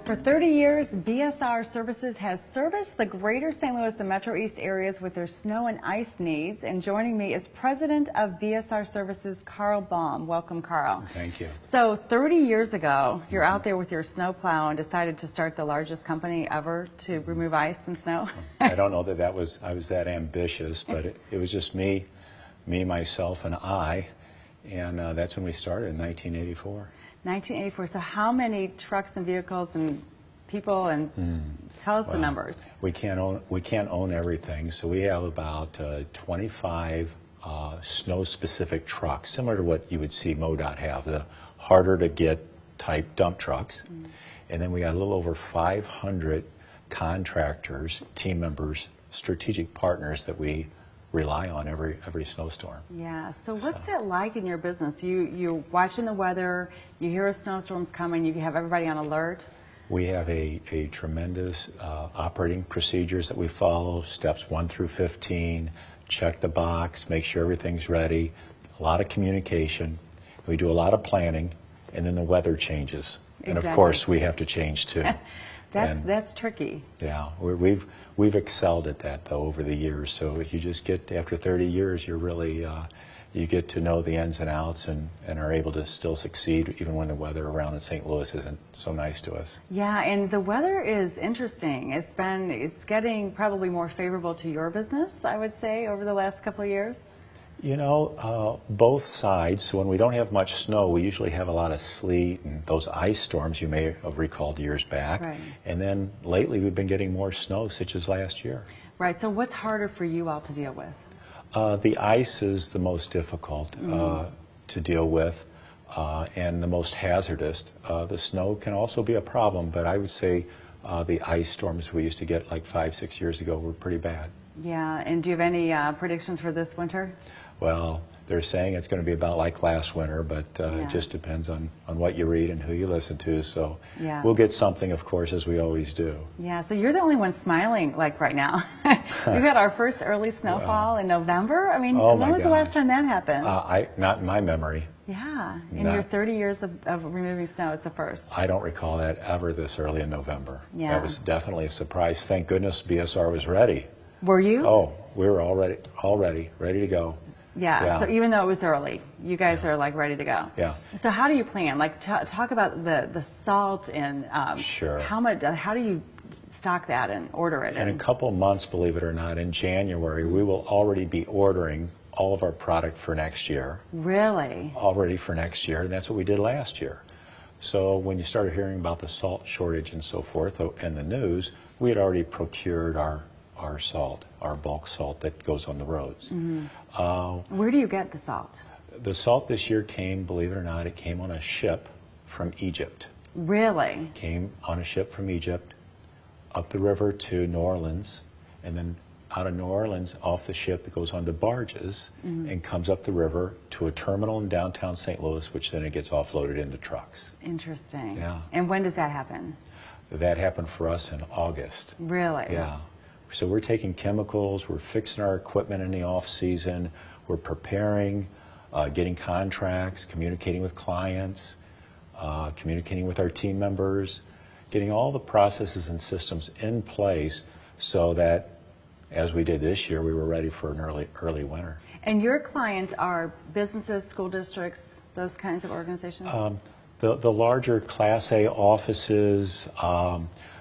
For 30 years, BSR Services has serviced the greater St. Louis and Metro East areas with their snow and ice needs. And joining me is President of BSR Services, Carl Bolm. Welcome, Carl. Thank you. So 30 years ago, you're out there with your snowplow and decided to start the largest company ever to remove ice and snow. I don't know that I was that ambitious, but it was just me, myself, and I. And that's when we started in 1984. 1984. So how many trucks and vehicles and people, and tell us the numbers. We can't own everything, so we have about 25 snow-specific trucks, similar to what you would see MoDOT have, the harder to get type dump trucks. And then we got a little over 500 contractors, team members, strategic partners that we rely on every snowstorm. Yeah. So what's it like in your business? You're watching the weather, you hear a snowstorm's coming, you have everybody on alert? We have a tremendous operating procedures that we follow, steps 1 through 15, check the box, make sure everything's ready, a lot of communication. We do a lot of planning, and then the weather changes. Exactly. And of course we have to change too. That's tricky. Yeah, we've excelled at that though over the years. So you just get, after 30 years, you're really you get to know the ins and outs and are able to still succeed even when the weather around in St. Louis isn't so nice to us. Yeah, and the weather is interesting. It's getting probably more favorable to your business, I would say, over the last couple of years. You know, both sides. So when we don't have much snow, we usually have a lot of sleet and those ice storms you may have recalled years back. Right. And then lately we've been getting more snow, such as last year. Right. So what's harder for you all to deal with? The ice is the most difficult to deal with and the most hazardous. The snow can also be a problem, but I would say the ice storms we used to get like 5-6 years ago were pretty bad. Yeah, and do you have any predictions for this winter? Well, they're saying it's going to be about like last winter, but it just depends on what you read and who you listen to. So we'll get something, of course, as we always do. Yeah, so you're the only one smiling like right now. We've had our first early snowfall in November. I mean, when was the last time that happened? Not in my memory. Yeah, in your 30 years of removing snow, it's the first. I don't recall that ever this early in November. Yeah. That was definitely a surprise. Thank goodness BSR was ready. Were you? Oh, we were all ready to go. Yeah, so even though it was early, you guys are like ready to go. Yeah. So how do you plan? Like talk about the salt and sure. How do you stock that and order it? In a couple months, believe it or not, in January, we will already be ordering all of our product for next year. Really? Already for next year, and that's what we did last year. So when you started hearing about the salt shortage and so forth in the news, we had already procured our salt, our bulk salt that goes on the roads. Where do you get the salt? The salt this year came, believe it or not, it came on a ship from Egypt. Really? Came on a ship from Egypt, up the river to New Orleans, and then out of New Orleans, off the ship, it goes onto barges and comes up the river to a terminal in downtown St. Louis, which then it gets offloaded into trucks. Interesting. Yeah. And when does that happen? That happened for us in August. Really? Yeah. So we're taking chemicals, we're fixing our equipment in the off season, we're preparing, getting contracts, communicating with clients, communicating with our team members, getting all the processes and systems in place so that, as we did this year, we were ready for an early winter. And your clients are businesses, school districts, those kinds of organizations? The larger Class A offices,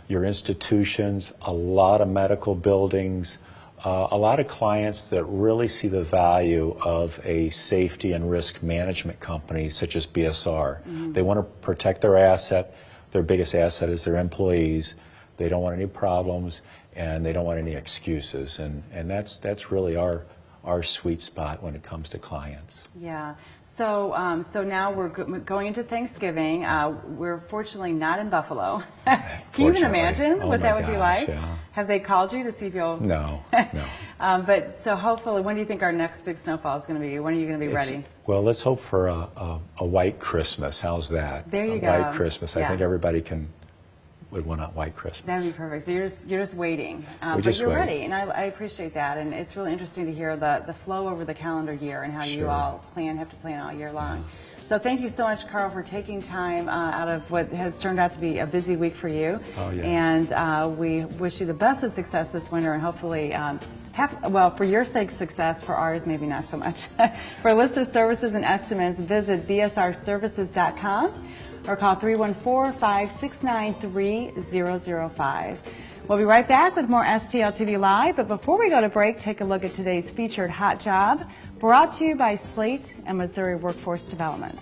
your institutions, a lot of medical buildings, a lot of clients that really see the value of a safety and risk management company such as BSR. They want to protect their asset. Their biggest asset is their employees. They don't want any problems, and they don't want any excuses. And that's really our sweet spot when it comes to clients. Yeah. So now we're going into Thanksgiving. We're fortunately not in Buffalo. Can you even imagine what that would be like? Yeah. Have they called you to see if you'll... No. But so hopefully, when do you think our next big snowfall is going to be? When are you going to be ready? Well, let's hope for a white Christmas. How's that? There you go. A white Christmas. I think everybody would want a white Christmas. That would be perfect. So you're just waiting. But you're ready, and I appreciate that. And it's really interesting to hear the flow over the calendar year and how you all have to plan all year long. So thank you so much, Carl, for taking time out of what has turned out to be a busy week for you. Oh, yeah. And we wish you the best of success this winter, and hopefully for your sake, success. For ours, maybe not so much. For a list of services and estimates, visit bsrservices.com or call 314-569-3005. We'll be right back with more STL TV Live, but before we go to break, take a look at today's featured hot job, brought to you by Slate and Missouri Workforce Development.